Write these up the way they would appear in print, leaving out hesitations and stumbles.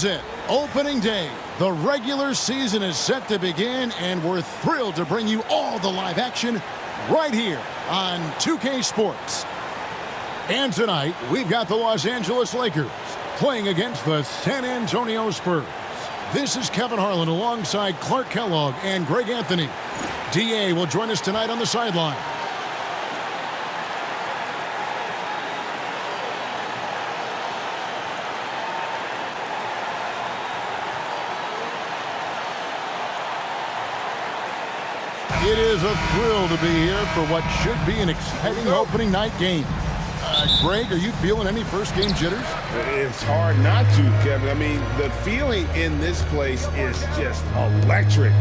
It. Opening day. The regular season is set to begin, and we're thrilled to bring you all the live action right here on 2K Sports. And tonight, we've got the Los Angeles Lakers playing against the San Antonio Spurs. This is Kevin Harlan alongside Clark Kellogg and Greg Anthony. DA will join us tonight on the sideline. It is a thrill to be here for what should be an exciting opening night game. Greg, are you feeling any first game jitters? It's hard not to, Kevin. I mean, the feeling in this place is just electric.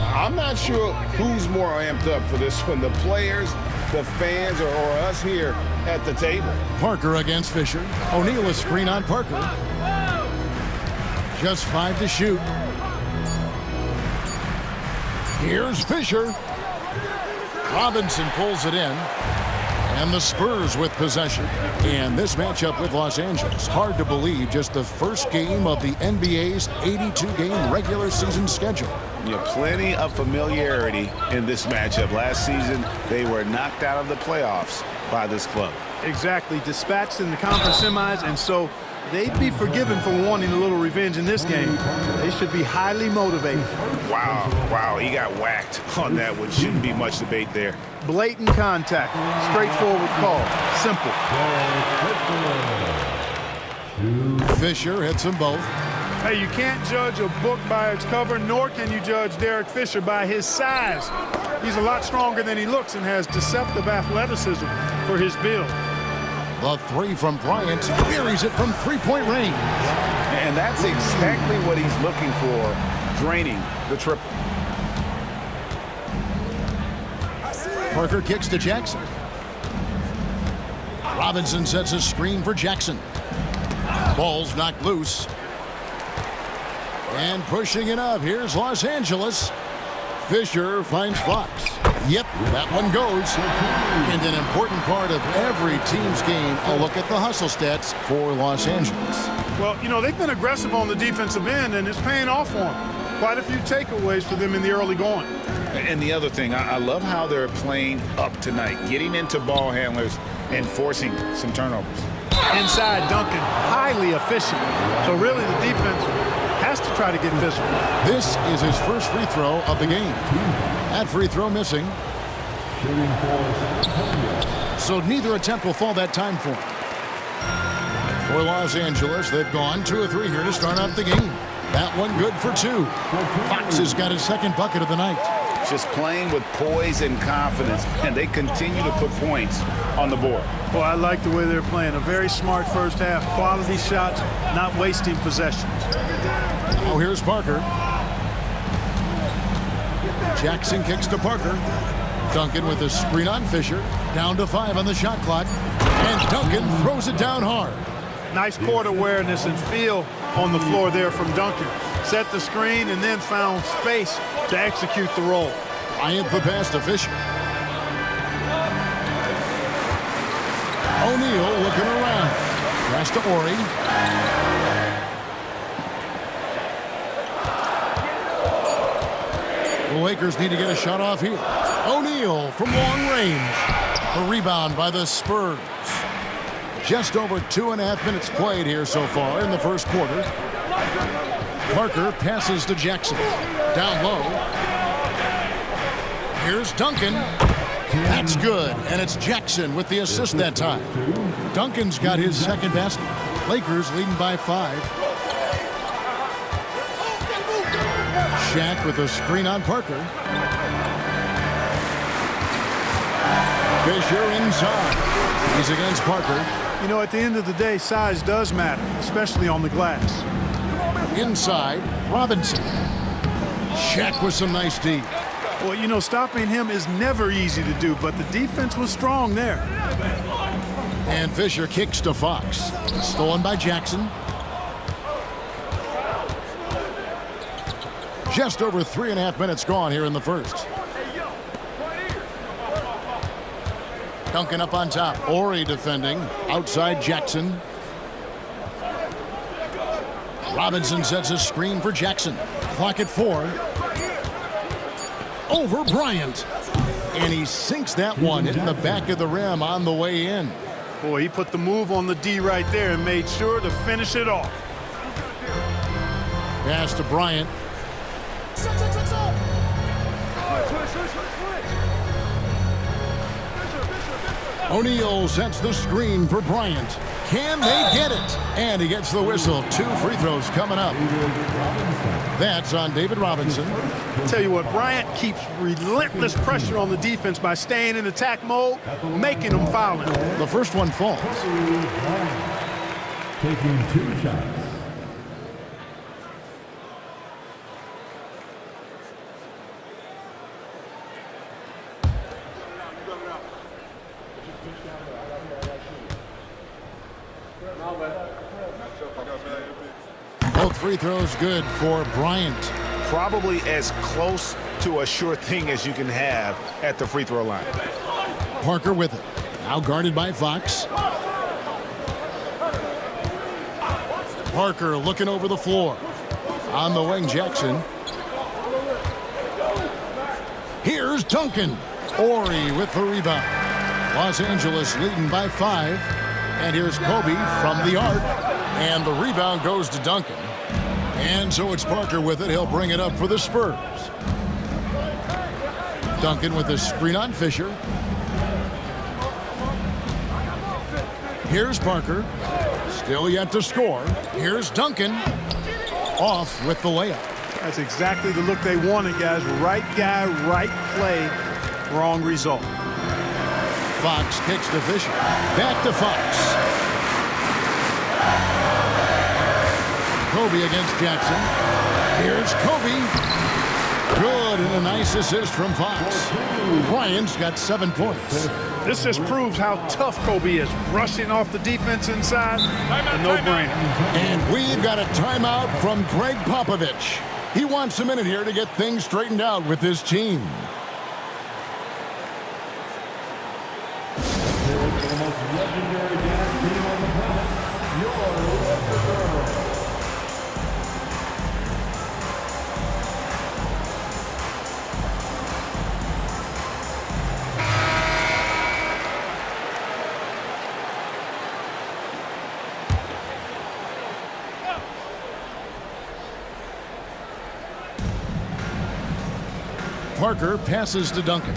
I'm not sure who's more amped up for this one, the players, the fans, or us here at the table. Parker against Fisher. O'Neal a screen on Parker. Just 5 to shoot. Here's Fisher. Robinson pulls it in. And the Spurs with possession. And this matchup with Los Angeles. Hard to believe, just the first game of the NBA's 82-game regular season schedule. Yeah, plenty of familiarity in this matchup. Last season, they were knocked out of the playoffs by this club. Exactly. Dispatched in the conference semis, and so they'd be forgiven for wanting a little revenge in this game. They should be highly motivated. Wow, he got whacked on that one. Shouldn't be much debate there. Blatant contact. Straightforward call. Simple. Fisher hits them both. Hey, you can't judge a book by its cover, nor can you judge Derek Fisher by his size. He's a lot stronger than he looks and has deceptive athleticism for his build. The three from Bryant buries it from three-point range. And that's exactly what he's looking for, draining the triple. Parker kicks to Jackson. Robinson sets a screen for Jackson. Ball's knocked loose. And pushing it up, here's Los Angeles. Fisher finds Fox. Yep, that one goes. And an important part of every team's game, a look at the hustle stats for Los Angeles. Well, you know, they've been aggressive on the defensive end, and it's paying off for them. Quite a few takeaways for them in the early going. And the other thing, I love how they're playing up tonight, getting into ball handlers and forcing some turnovers. Inside, Duncan, highly efficient. So really the defense has to try to get physical. This is his first free throw of the game. That free throw missing. So neither attempt will fall that time for him. For Los Angeles, they've gone 2 of 3 here to start out the game. That one good for 2. Fox has got his second bucket of the night. Just playing with poise and confidence, and they continue to put points on the board. Well, I like the way they're playing. A very smart first half. Quality shots, not wasting possessions. Oh, here's Parker. Jackson kicks to Parker. Duncan with a screen on Fisher. Down to 5 on the shot clock. And Duncan throws it down hard. Nice court awareness and feel on the floor there from Duncan. Set the screen and then found space to execute the roll. Bryant the pass to Fisher. O'Neal looking around. Pass to Ori. The Lakers need to get a shot off here. O'Neal from long range. The rebound by the Spurs. Just over 2.5 minutes played here so far in the first quarter. Parker passes to Jackson. Down low. Here's Duncan. That's good, and it's Jackson with the assist that time. Duncan's got his second basket. Lakers leading by 5. Shaq with a screen on Parker. Fisher inside. He's against Parker. You know, at the end of the day, size does matter, especially on the glass. Inside, Robinson. Shaq with some nice D. Well, you know, stopping him is never easy to do, but the defense was strong there. And Fisher kicks to Fox. Stolen by Jackson. Just over 3.5 minutes gone here in the first. Duncan up on top. Ori defending. Outside Jackson. Robinson sets a screen for Jackson. Clock at 4. Over Bryant. And he sinks that one, hitting the back of the rim on the way in. Boy, he put the move on the D right there and made sure to finish it off. Pass to Bryant. O'Neal sets the screen for Bryant. Can they get it? And he gets the whistle. 2 free throws coming up. That's on David Robinson. Tell you what, Bryant keeps relentless pressure on the defense by staying in attack mode, making them foul him. The first one falls. Taking 2 shots. Both free throws good for Bryant. Probably as close to a sure thing as you can have at the free throw line. Parker with it. Now guarded by Fox. Parker looking over the floor. On the wing, Jackson. Here's Duncan. Ori with the rebound. Los Angeles leading by 5. And here's Kobe from the arc. And the rebound goes to Duncan. And so it's Parker with it. He'll bring it up for the Spurs. Duncan with a screen on Fisher. Here's Parker. Still yet to score. Here's Duncan. Off with the layup. That's exactly the look they wanted, guys. Right guy, right play, wrong result. Fox kicks to Fisher. Back to Fox. Kobe against Jackson. Here's Kobe. Good, and a nice assist from Fox. Bryant's got 7 points. This just proves how tough Kobe is. Brushing off the defense inside, a no-brainer. And we've got a timeout from Greg Popovich. He wants a minute here to get things straightened out with his team. The most legendary dance team on the planet, your Girls. Parker passes to Duncan.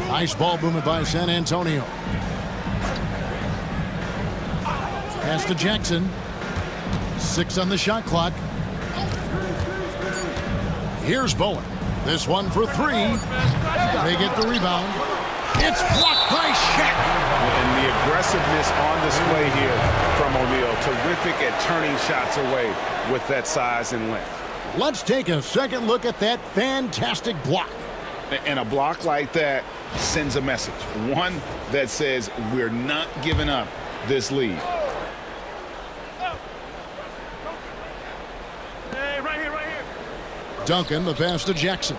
Nice ball movement by San Antonio. Pass to Jackson. 6 on the shot clock. Here's Bowen. This one for 3. They get the rebound. It's blocked by Shaq. And the aggressiveness on display here from O'Neal. Terrific at turning shots away with that size and length. Let's take a second look at that fantastic block. And a block like that sends a message. One that says we're not giving up this lead. Hey, right here. Duncan, the pass to Jackson.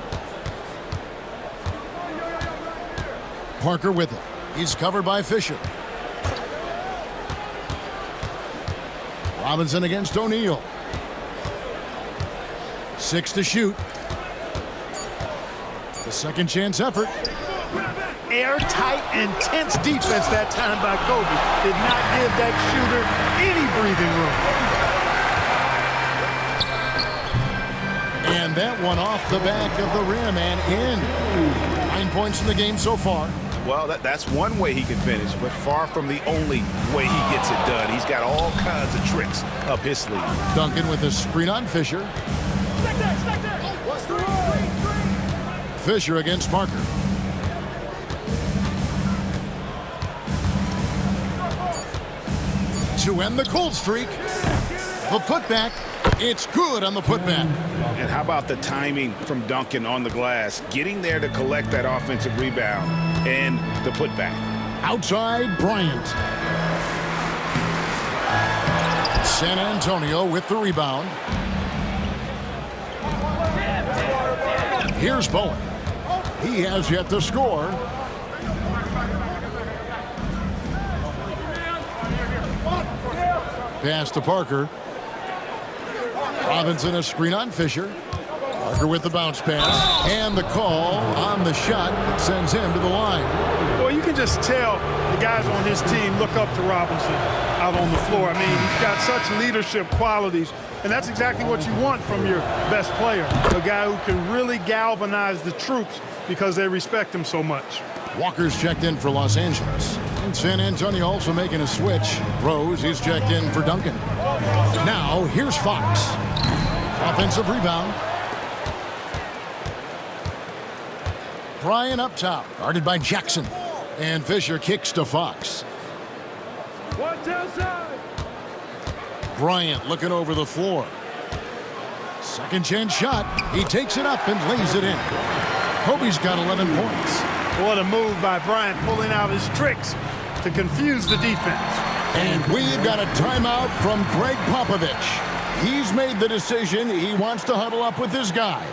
Parker with it. He's covered by Fisher. Robinson against O'Neal. 6 to shoot. The second chance effort. Airtight, intense defense that time by Kobe. Did not give that shooter any breathing room. And that one off the back of the rim and in. 9 points in the game so far. Well, that's one way he can finish, but far from the only way he gets it done. He's got all kinds of tricks up his sleeve. Duncan with a screen on Fisher. Fisher against Parker. To end the cold streak. The putback. It's good on the putback. And how about the timing from Duncan on the glass, getting there to collect that offensive rebound and the putback. Outside Bryant. San Antonio with the rebound. Here's Bowen. He has yet to score. pass to Parker. Robinson a screen on Fisher. Parker with the bounce pass. And the call on the shot that sends him to the line. Well, you can just tell the guys on his team look up to Robinson out on the floor. I mean, he's got such leadership qualities, and that's exactly what you want from your best player, a guy who can really galvanize the troops because they respect him so much. Walker's checked in for Los Angeles. And San Antonio also making a switch. Rose, he's checked in for Duncan. Now, here's Fox. Offensive rebound. Bryant up top, guarded by Jackson. And Fisher kicks to Fox. Watch outside. Bryant looking over the floor. Second chance shot. He takes it up and lays it in. Kobe's got 11 points. What a move by Bryant, pulling out his tricks to confuse the defense. And we've got a timeout from Greg Popovich. He's made the decision. He wants to huddle up with his guys.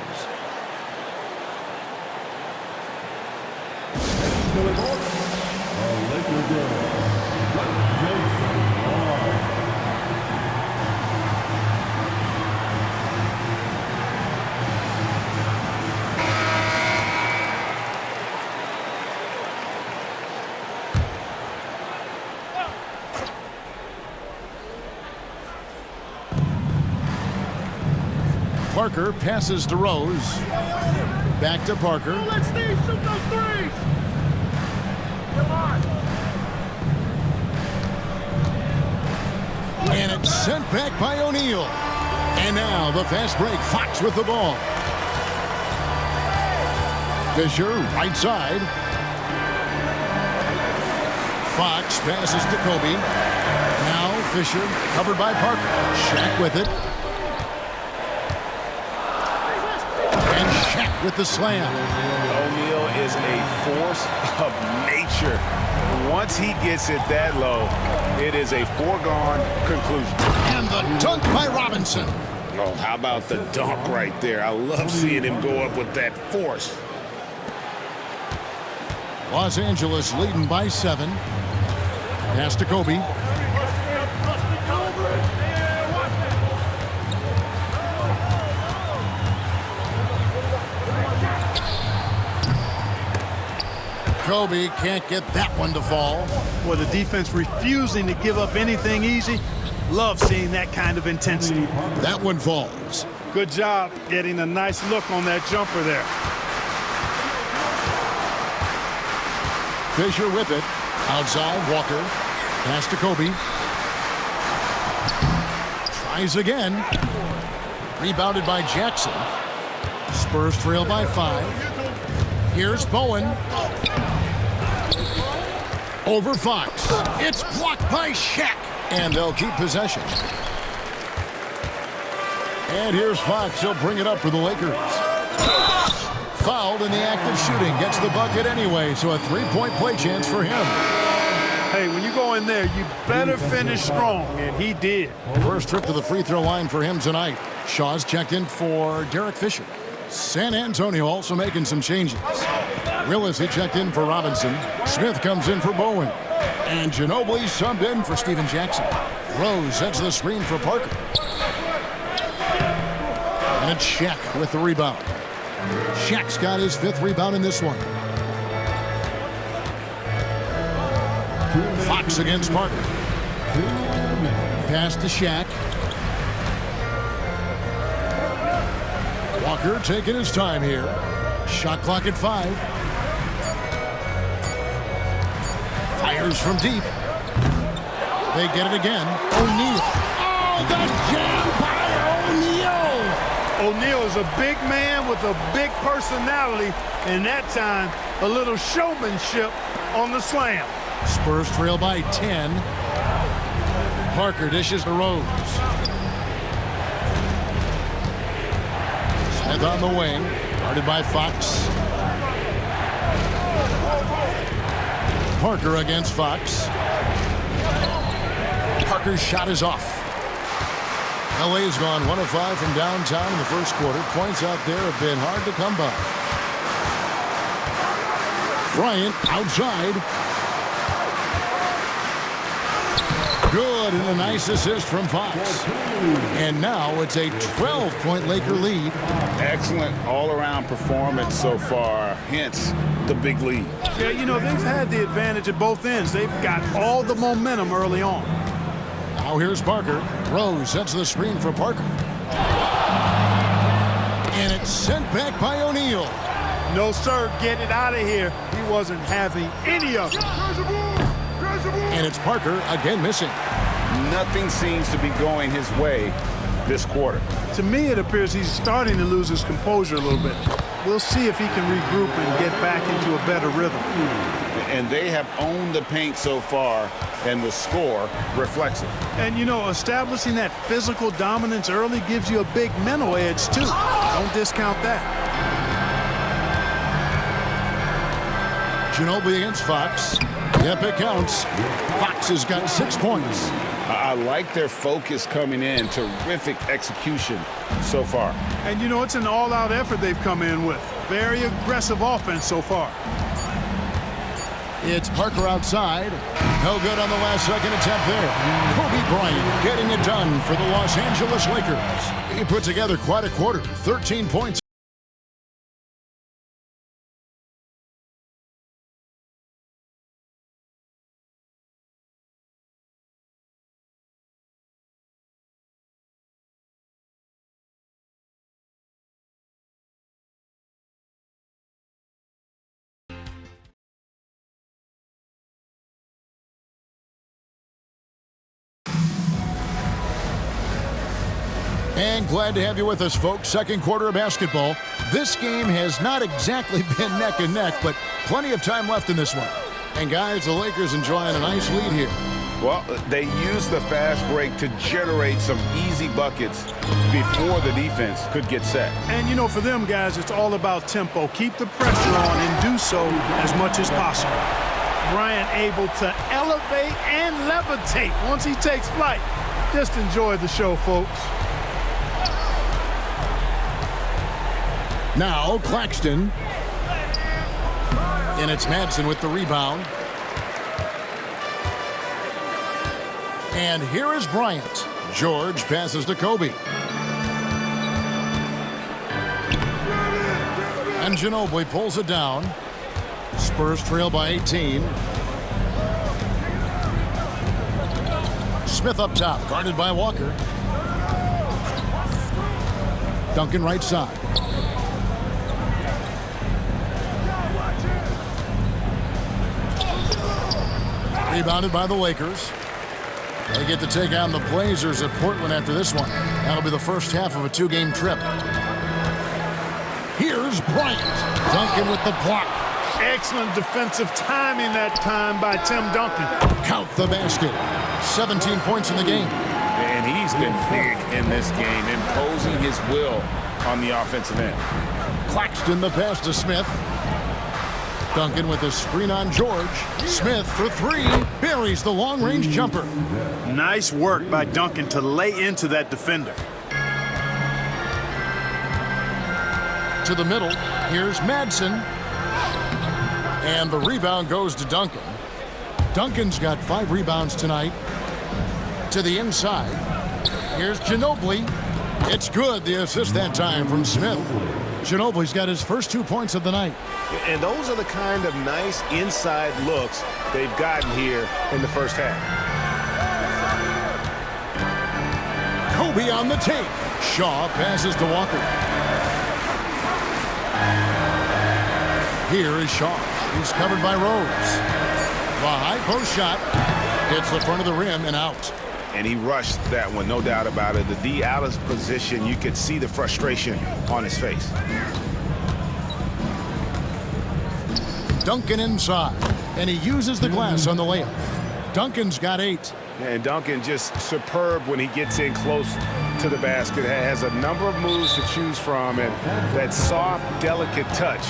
Parker passes to Rose. Back to Parker. Let's Steve shoot those threes. Come on. And it's sent back by O'Neal. And now the fast break. Fox with the ball. Fisher, right side. Fox passes to Kobe. Now Fisher, covered by Parker. Shaq with it. And Shaq with the slam. O'Neal is a force of nature. Once he gets it that low, it is a foregone conclusion. And the dunk by Robinson. Oh, how about the dunk right there? I love seeing him go up with that force. Los Angeles leading by 7. Pass to Kobe. Kobe can't get that one to fall. Well, the defense refusing to give up anything easy. Love seeing that kind of intensity. That one falls. Good job getting a nice look on that jumper there. Fisher with it. Outside, Walker. Pass to Kobe. Tries again. Rebounded by Jackson. Spurs trail by 5. Here's Bowen. Over Fox. It's blocked by Shaq. And they'll keep possession. And here's Fox. He'll bring it up for the Lakers. Fouled in the act of shooting. Gets the bucket anyway, so a 3-point play chance for him. Hey, when you go in there, you better finish strong, and he did. First trip to the free throw line for him tonight. Shaw's checked in for Derek Fisher. San Antonio also making some changes. Willis, he checked in for Robinson. Smith comes in for Bowen. And Ginobili subbed in for Steven Jackson. Rose sets the screen for Parker. And it's Shaq with the rebound. Shaq's got his 5th rebound in this one. Fox against Parker. Pass to Shaq. Walker taking his time here. Shot clock at 5. Fires from deep. They get it again. O'Neal. Oh, the jam by O'Neal. O'Neal is a big man with a big personality, and that time, a little showmanship on the slam. Spurs trail by 10. Parker dishes to Rose. Smith on the wing, guarded by Fox. Parker against Fox. Parker's shot is off. LA's gone 1 of 5 from downtown in the first quarter. Points out there have been hard to come by. Bryant outside. Good, and a nice assist from Fox. And now it's a 12-point Laker lead. Excellent all-around performance so far, hence the big lead. Yeah, you know, they've had the advantage at both ends. They've got all the momentum early on. Now here's Parker. Rose sets the screen for Parker. And it's sent back by O'Neal. No, sir, get it out of here. He wasn't having any of it. And it's Parker again missing. Nothing seems to be going his way this quarter. To me, it appears he's starting to lose his composure a little bit. We'll see if he can regroup and get back into a better rhythm. And they have owned the paint so far, and the score reflects it. And, you know, establishing that physical dominance early gives you a big mental edge, too. Don't discount that. Ginobili against Fox. Yep, it counts. Fox has got 6 points. I like their focus coming in. Terrific execution so far. And, you know, it's an all-out effort they've come in with. Very aggressive offense so far. It's Parker outside. No good on the last second attempt there. Kobe Bryant getting it done for the Los Angeles Lakers. He put together quite a quarter. 13 points. And glad to have you with us, folks. Second quarter of basketball. This game has not exactly been neck and neck, but plenty of time left in this one. And guys, the Lakers enjoying a nice lead here. Well, they used the fast break to generate some easy buckets before the defense could get set. And, you know, for them, guys, it's all about tempo. Keep the pressure on and do so as much as possible. Bryant able to elevate and levitate once he takes flight. Just enjoy the show, folks. Now, Claxton. And it's Madsen with the rebound. And here is Bryant. George passes to Kobe. And Ginobili pulls it down. Spurs trail by 18. Smith up top, guarded by Walker. Duncan right side. Rebounded by the Lakers. They get to take on the Blazers at Portland after this one. That'll be the first half of a two-game trip. Here's Bryant. Duncan with the block. Excellent defensive timing that time by Tim Duncan. Count the basket. 17 points in the game. And he's been big in this game, imposing his will on the offensive end. Claxton the pass to Smith. Duncan with a screen on George. Smith for three. Buries the long-range jumper. Nice work by Duncan to lay into that defender. To the middle. Here's Madsen. And the rebound goes to Duncan. Duncan's got 5 rebounds tonight. To the inside. Here's Ginobili. It's good, the assist that time from Smith. Ginobili's got his first 2 points of the night. And those are the kind of nice inside looks they've gotten here in the first half. Kobe on the tape. Shaw passes to Walker. Here is Shaw. He's covered by Rose. The high post shot hits the front of the rim and out. And he rushed that one, no doubt about it. The D out of position, you could see the frustration on his face. Duncan inside, and he uses the glass on the layup. Duncan's got 8. And Duncan just superb when he gets in close to the basket. Has a number of moves to choose from, and that soft, delicate touch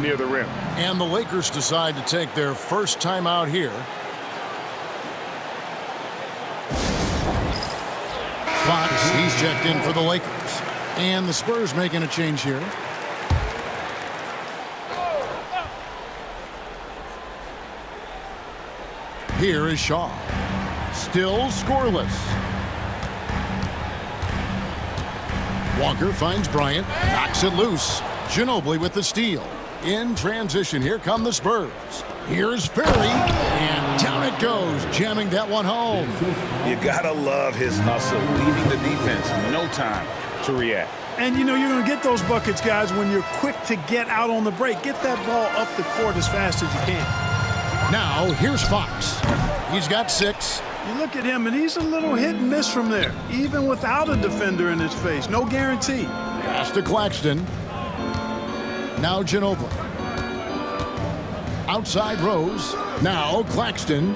near the rim. And the Lakers decide to take their first time out here. Fox, he's checked in for the Lakers. And the Spurs making a change here. Here is Shaw. Still scoreless. Walker finds Bryant, knocks it loose. Ginobili with the steal. In transition, here come the Spurs. Here's Ferry, and down it goes, jamming that one home. You gotta love his hustle, leaving the defense no time to react. And, you know, you're going to get those buckets, guys, when you're quick to get out on the break. Get that ball up the court as fast as you can. Now, here's Fox. He's got 6. You look at him, and he's a little hit and miss from there, even without a defender in his face. No guarantee. Pass to Claxton. Now Ginobili. Outside Rose. Now Claxton.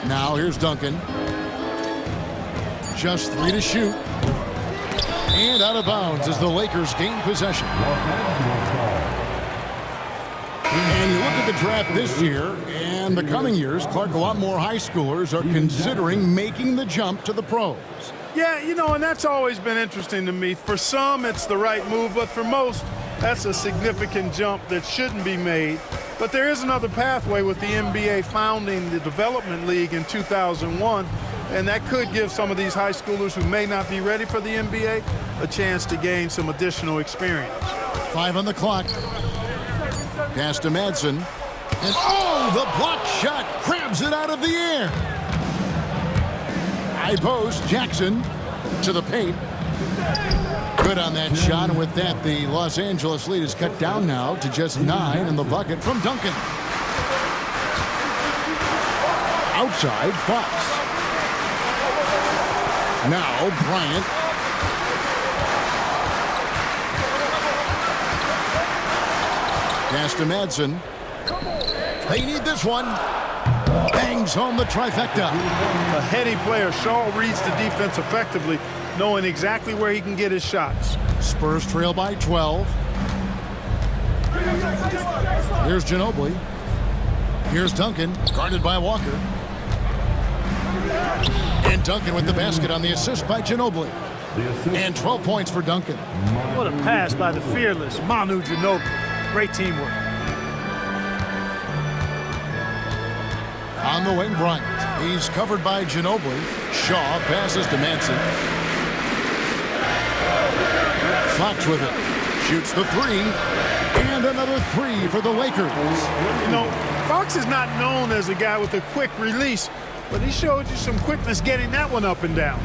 Now here's Duncan. Just 3 to shoot. And out of bounds as the Lakers gain possession. And you look at the draft this year and the coming years, Clark, a lot more high schoolers are considering making the jump to the pros. Yeah, you know, and that's always been interesting to me. For some, it's the right move, but for most, that's a significant jump that shouldn't be made. But there is another pathway with the NBA founding the Development League in 2001, and that could give some of these high schoolers who may not be ready for the NBA a chance to gain some additional experience. 5 on the clock. Pass to Madsen. And oh, the block shot grabs it out of the air. High post, Jackson to the paint. Good on that shot, and with that, the Los Angeles lead is cut down now to just 9 in the bucket from Duncan. Outside, Fox. Now, Bryant. Pass to Madsen. They need this one. Bangs home the trifecta. A heady player, Shaw reads the defense effectively, knowing exactly where he can get his shots. Spurs trail by 12. Here's Ginobili. Here's Duncan, guarded by Walker. And Duncan with the basket on the assist by Ginobili. And 12 points for Duncan. What a pass by the fearless Manu Ginobili. Great teamwork. On the wing, Bryant. He's covered by Ginobili. Shaw passes to Madsen. Fox with it. Shoots the 3. And another 3 for the Lakers. You know, Fox is not known as a guy with a quick release, but he showed you some quickness getting that one up and down.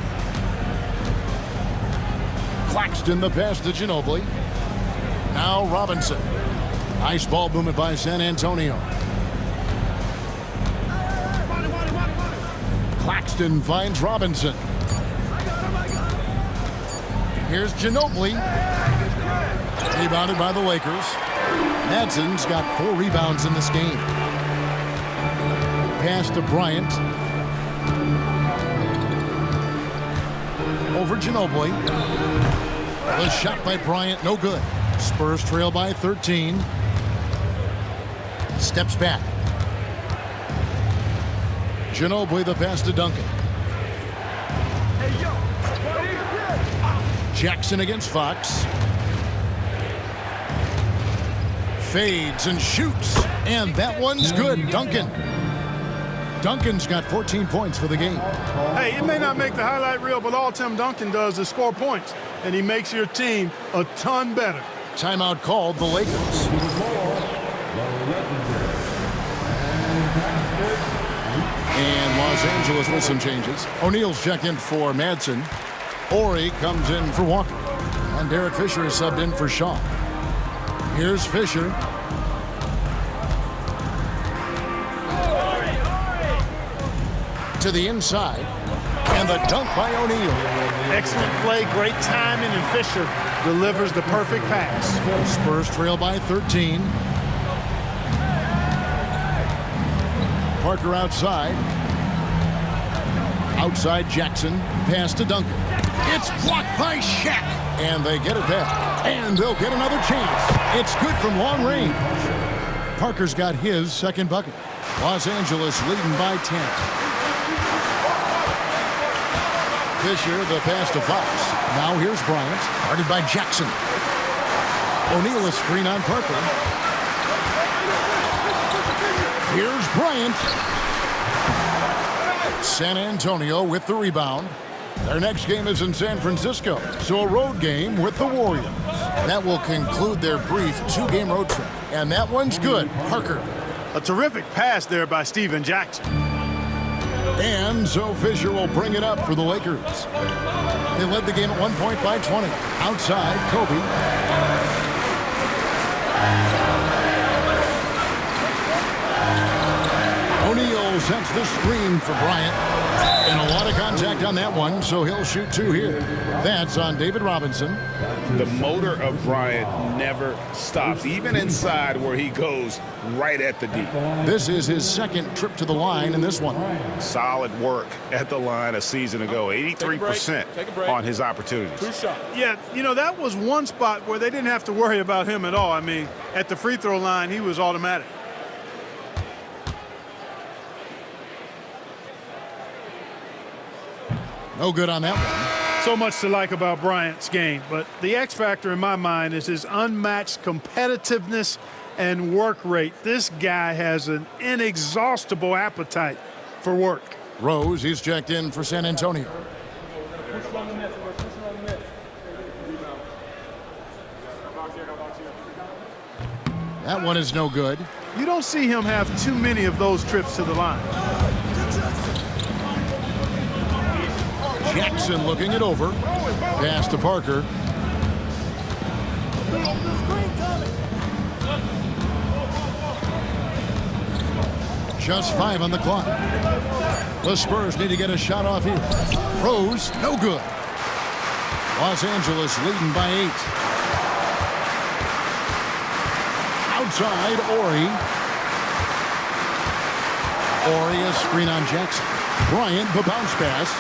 Claxton the pass to Ginobili. Now Robinson. Nice ball movement by San Antonio. Claxton finds Robinson. Here's Ginobili. Rebounded by the Lakers. Madsen's got 4 rebounds in this game. Pass to Bryant. Over Ginobili. The shot by Bryant, no good. Spurs trail by 13. Steps back. Ginobili the pass to Duncan. Jackson against Fox. Fades and shoots. And that one's good. Duncan. Duncan's got 14 points for the game. Hey, it may not make the highlight reel, but all Tim Duncan does is score points, and he makes your team a ton better. Timeout called the Lakers. And Los Angeles with some changes. O'Neal's checked in for Madsen. Ori comes in for Walker. And Derek Fisher is subbed in for Shaw. Here's Fisher. To the inside. And the dunk by O'Neal. Excellent play, great timing, and Fisher delivers the perfect pass. Spurs trail by 13. Parker outside. Outside Jackson. Pass to Duncan. It's blocked by Shaq. And they get it back. And they'll get another chance. It's good from long range. Parker's got his second bucket. Los Angeles leading by 10. Fisher, the pass to Fox. Now here's Bryant, guarded by Jackson. O'Neal a screen on Parker. Here's Bryant. San Antonio with the rebound. Their next game is in San Francisco, so a road game with the Warriors. That will conclude their brief 2-game road trip. And that one's good. Parker. A terrific pass there by Steven Jackson. And so Fisher will bring it up for the Lakers. They led the game at 1 point by 20. Outside, Kobe. O'Neal sets the screen for Bryant. And a lot of contact on that one, so he'll shoot 2 here. That's on David Robinson. The motor of Bryant never stops, even inside where he goes right at the D. This is his second trip to the line in this one. Solid work at the line a season ago. 83% on his opportunities. Yeah, you know, that was one spot where they didn't have to worry about him at all. I mean, at the free throw line, he was automatic. No good on that one. So much to like about Bryant's game, but the X factor in my mind is his unmatched competitiveness and work rate. This guy has an inexhaustible appetite for work. Rose, he's checked in for San Antonio. That one is no good. You don't see him have too many of those trips to the line. Jackson looking it over. Pass to Parker. Just 5 on the clock. The Spurs need to get a shot off here. Rose, no good. Los Angeles leading by 8. Outside, Ori. Ori, a screen on Jackson. Bryant, the bounce pass.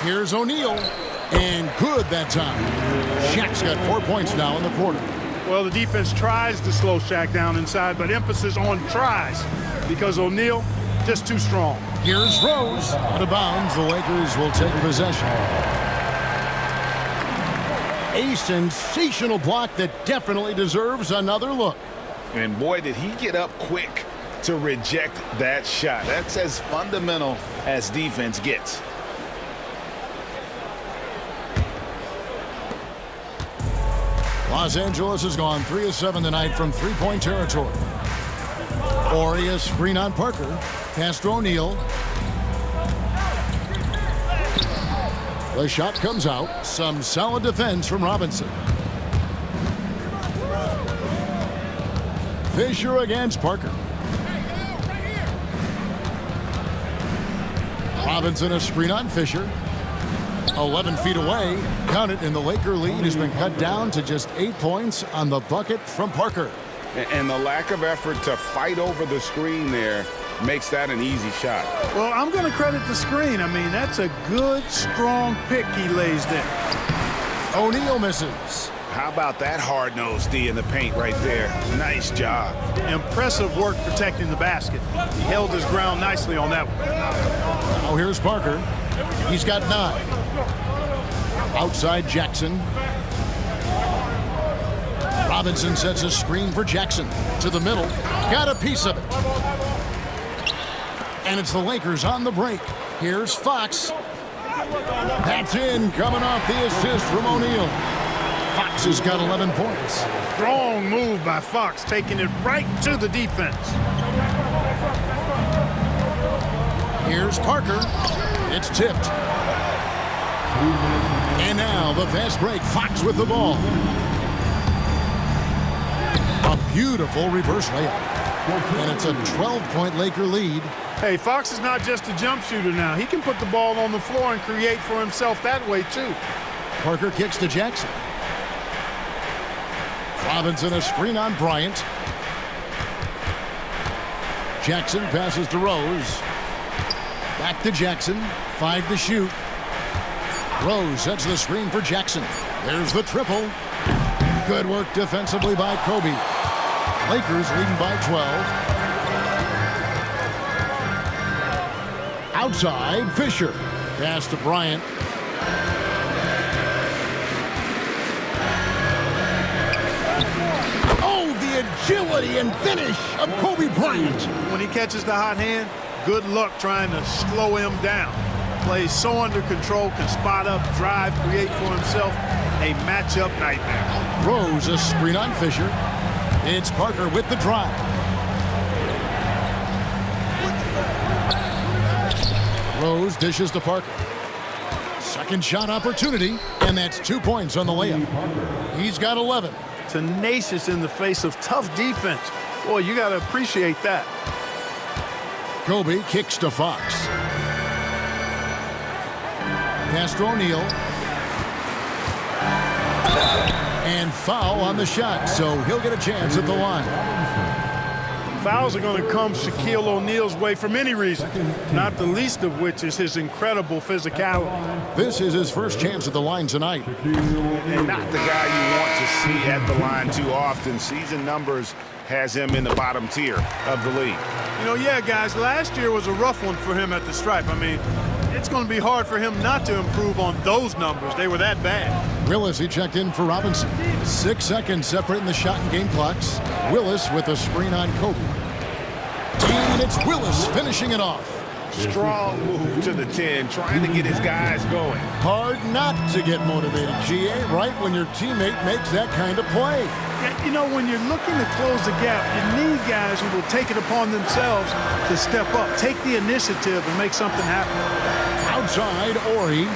Here's O'Neal, and good that time. Shaq's got 4 points now in the quarter. Well, the defense tries to slow Shaq down inside, but emphasis on tries because O'Neal just too strong. Here's Rose. Out of bounds, the Lakers will take possession. A sensational block that definitely deserves another look. And boy, did he get up quick to reject that shot. That's as fundamental as defense gets. Los Angeles has gone 3 of 7 tonight from 3-point territory. Ori, a screen on Parker. Pass to O'Neal. The shot comes out. Some solid defense from Robinson. Fisher against Parker. Robinson, a screen on Fisher. 11 feet away. Count it, and the Laker lead has been cut down to just 8 points on the bucket from Parker. And the lack of effort to fight over the screen there makes that an easy shot. Well, I'm going to credit the screen. I mean, that's a good, strong pick he lays there. O'Neal misses. How about that hard-nosed D in the paint right there? Nice job. Impressive work protecting the basket. He held his ground nicely on that one. Now here's Parker. He's got 9. Outside Jackson. Robinson sets a screen for Jackson. To the middle. Got a piece of it. And it's the Lakers on the break. Here's Fox. That's in, coming off the assist from O'Neal. Fox has got 11 points. Strong move by Fox, taking it right to the defense. Here's Parker. It's tipped. And now the fast break. Fox with the ball. A beautiful reverse layup. And it's a 12-point Laker lead. Hey, Fox is not just a jump shooter now. He can put the ball on the floor and create for himself that way, too. Parker kicks to Jackson. Robinson, a screen on Bryant. Jackson passes to Rose. Back to Jackson. 5 to shoot. Rose sets the screen for Jackson. There's the triple. Good work defensively by Kobe. Lakers leading by 12. Outside, Fisher. Pass to Bryant. Oh, the agility and finish of Kobe Bryant. When he catches the hot hand, Good luck trying to slow him down. Plays so under control, can spot up, drive, create for himself a matchup nightmare. Rose a screen on Fisher. It's Parker with the drive. Rose dishes to Parker. Second shot opportunity, and that's 2 points on the layup. He's got 11. Tenacious in the face of tough defense. Boy, you got to appreciate that. Kobe kicks to Fox. Pass to O'Neal. And foul on the shot, so he'll get a chance at the line. Fouls are going to come Shaquille O'Neal's way for many reasons, not the least of which is his incredible physicality. This is his first chance at the line tonight. And not the guy you want to see at the line too often. Season numbers has him in the bottom tier of the league. You know, yeah, guys, last year was a rough one for him at the stripe. I mean, it's going to be hard for him not to improve on those numbers. They were that bad. Willis, he checked in for Robinson. 6 seconds separating the shot and game clocks. Willis with a screen on Kobe. And it's Willis finishing it off. Strong move to the 10, trying to get his guys going. Hard not to get motivated, GA, right when your teammate makes that kind of play. Yeah, you know, when you're looking to close the gap, you need guys who will take it upon themselves to step up, take the initiative, and make something happen. Outside, Ori.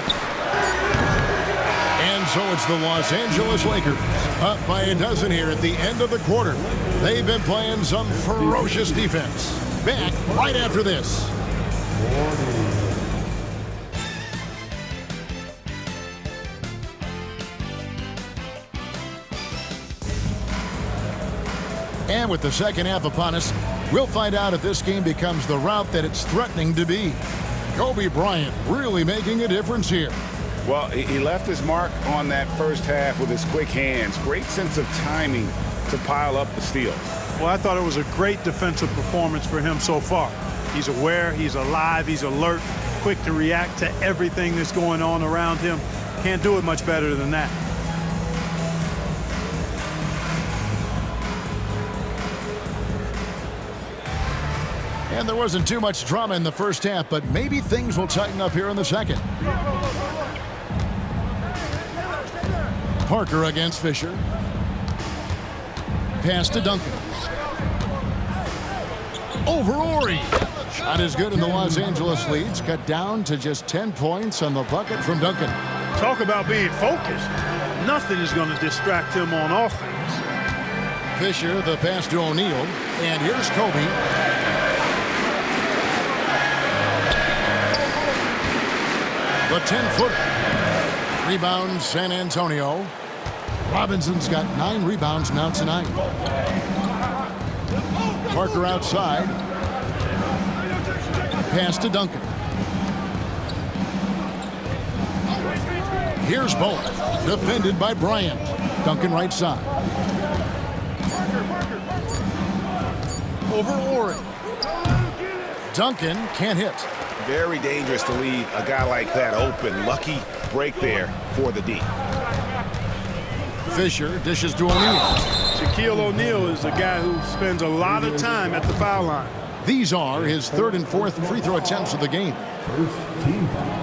And so it's the Los Angeles Lakers, up by a dozen here at the end of the quarter. They've been playing some ferocious defense. Back right after this. And with the second half upon us, we'll find out if this game becomes the route that it's threatening to be. Kobe Bryant really making a difference here. Well, he left his mark on that first half with his quick hands. Great sense of timing to pile up the steals. Well, I thought it was a great defensive performance for him so far. He's aware, he's alive, he's alert, quick to react to everything that's going on around him. Can't do it much better than that. And there wasn't too much drama in the first half, but maybe things will tighten up here in the second. Parker against Fisher. Pass to Duncan. Over Ori. Shot is good, and the Los Angeles leads cut down to just 10 points on the bucket from Duncan. Talk about being focused. Nothing is going to distract him on offense. Fisher, the pass to O'Neal, and here's Kobe. The 10-footer. Rebound, San Antonio. Robinson's got 9 rebounds now tonight. Parker outside. Pass to Duncan. Here's Bowen. Defended by Bryant. Duncan right side. Over Ori. Duncan can't hit. Very dangerous to leave a guy like that open. Lucky break there for the D. Fisher dishes to O'Neal. Shaquille O'Neal is a guy who spends a lot of time at the foul line. These are his 3rd and 4th free throw attempts of the game. First team foul.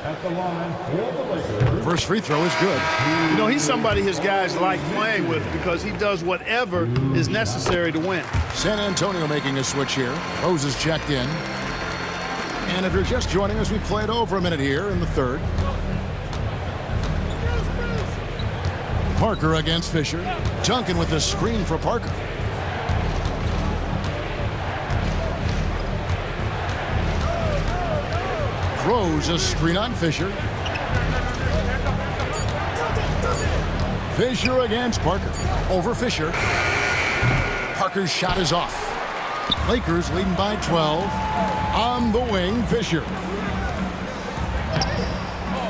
At the line for the Lakers. First free throw is good. You know, he's somebody his guys like playing with because he does whatever is necessary to win. San Antonio making a switch here. Rose is checked in. And if you're just joining us, we played over a minute here in the 3rd. Parker against Fisher. Duncan with the screen for Parker. Rose a screen on Fisher. Fisher against Parker. Over Fisher. Parker's shot is off. Lakers leading by 12. On the wing, Fisher.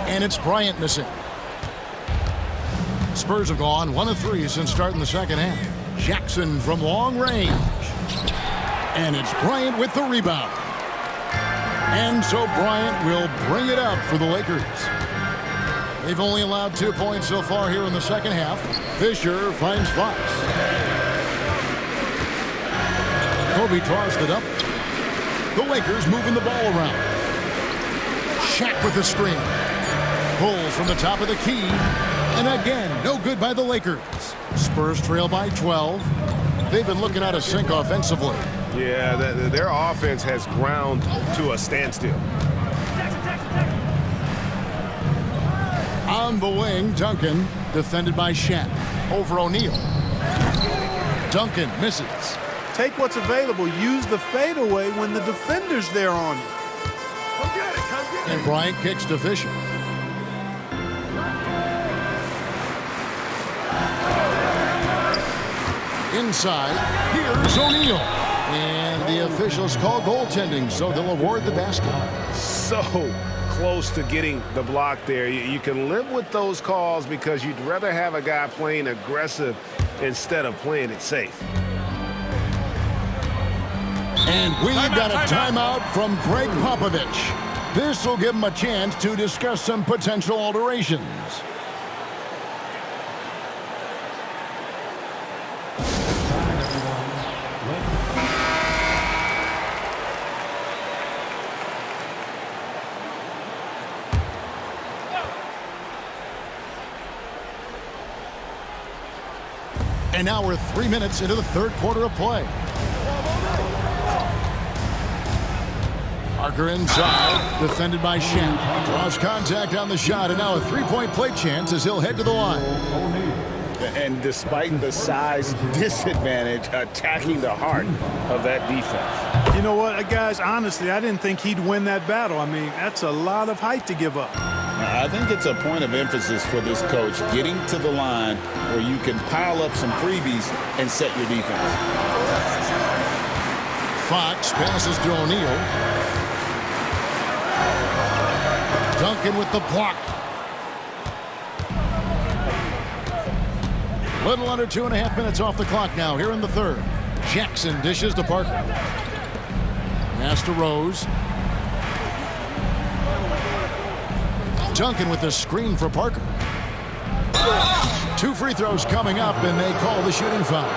And it's Bryant missing. Spurs have gone 1 of 3 since starting the second half. Jackson from long range. And it's Bryant with the rebound. And so Bryant will bring it up for the Lakers. They've only allowed 2 points so far here in the second half. Fisher finds Fox. Kobe tossed it up. The Lakers moving the ball around. Shaq with the screen. Pulls from the top of the key. And again, no good by the Lakers. Spurs trail by 12. They've been looking out of sync offensively. Yeah, their offense has ground to a standstill. On the wing, Duncan, defended by Shaq. Over O'Neal. Duncan misses. Take what's available. Use the fadeaway when the defender's there on you. Come get it, come get it. And Bryant kicks to Fisher. Inside, here's O'Neal. And the officials call goaltending, so they'll award the basket. So close to getting the block there. You can live with those calls because you'd rather have a guy playing aggressive instead of playing it safe. And we've got a timeout from Greg Popovich. This will give him a chance to discuss some potential alterations. And now we're 3 minutes into the third quarter of play. Parker inside, defended by Shaq. Draws contact on the shot, and now a three-point play chance as he'll head to the line. And despite the size disadvantage, attacking the heart of that defense. You know what, guys, honestly, I didn't think he'd win that battle. I mean, that's a lot of height to give up. I think it's a point of emphasis for this coach, getting to the line where you can pile up some freebies and set your defense. Fox passes to O'Neal. Duncan with the block. Little under 2.5 minutes off the clock now here in the third. Jackson dishes to Parker. Pass to Rose. Duncan with the screen for Parker. 2 free throws coming up, and they call the shooting foul.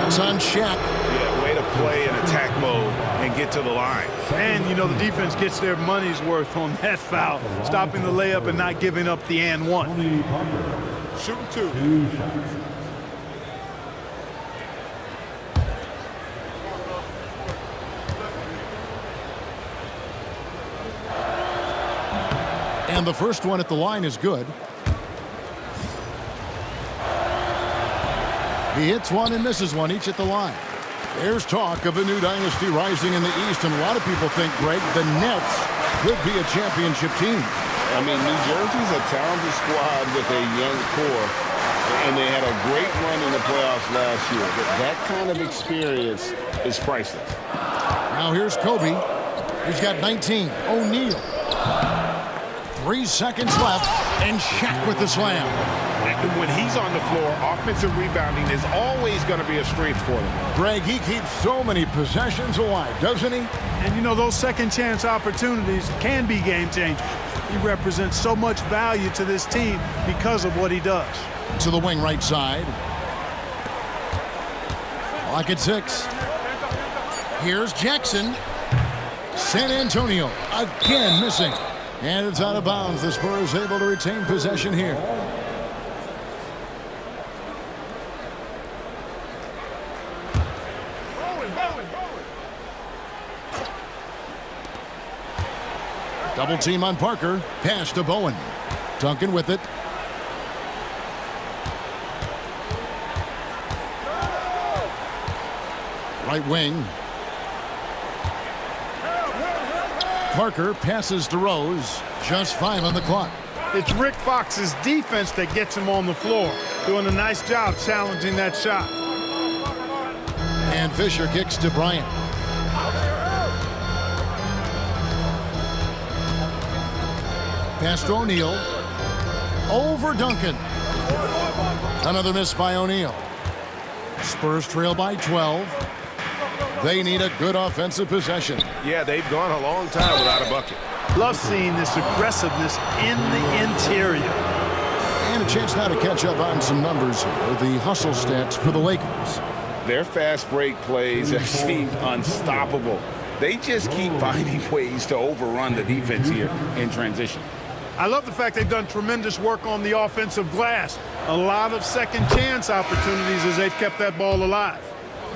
That's on Shaq. Yeah, way to play in attack mode and get to the line. And, you know, the defense gets their money's worth on that foul, stopping the layup and not giving up the and one. Shooting 2. And the first one at the line is good. He hits one and misses one, each at the line. There's talk of a new dynasty rising in the East, and a lot of people think, Greg, the Nets could be a championship team. I mean, New Jersey's a talented squad with a young core, and they had a great run in the playoffs last year. But that kind of experience is priceless. Now here's Kobe. He's got 19. O'Neal. 3 seconds left, and Shaq with the slam. And when he's on the floor, offensive rebounding is always going to be a strength for them. Greg, he keeps so many possessions alive, doesn't he? And, you know, those second-chance opportunities can be game-changers. He represents so much value to this team because of what he does. To the wing right side. Clock at 6. Here's Jackson. San Antonio again missing. And it's out of bounds. The Spurs able to retain possession here. Double team on Parker. Pass to Bowen. Duncan with it. Right wing. Parker passes to Rose. Just 5 on the clock. It's Rick Fox's defense that gets him on the floor, doing a nice job challenging that shot. And Fisher kicks to Bryant. Pass to O'Neal. Over Duncan. Another miss by O'Neal. Spurs trail by 12. They need a good offensive possession. Yeah, they've gone a long time without a bucket. Love seeing this aggressiveness in the interior. And a chance now to catch up on some numbers here. The hustle stats for the Lakers. Their fast break plays have seemed unstoppable They just keep finding ways to overrun the defense here in transition. I love the fact they've done tremendous work on the offensive glass. A lot of second chance opportunities as they've kept that ball alive.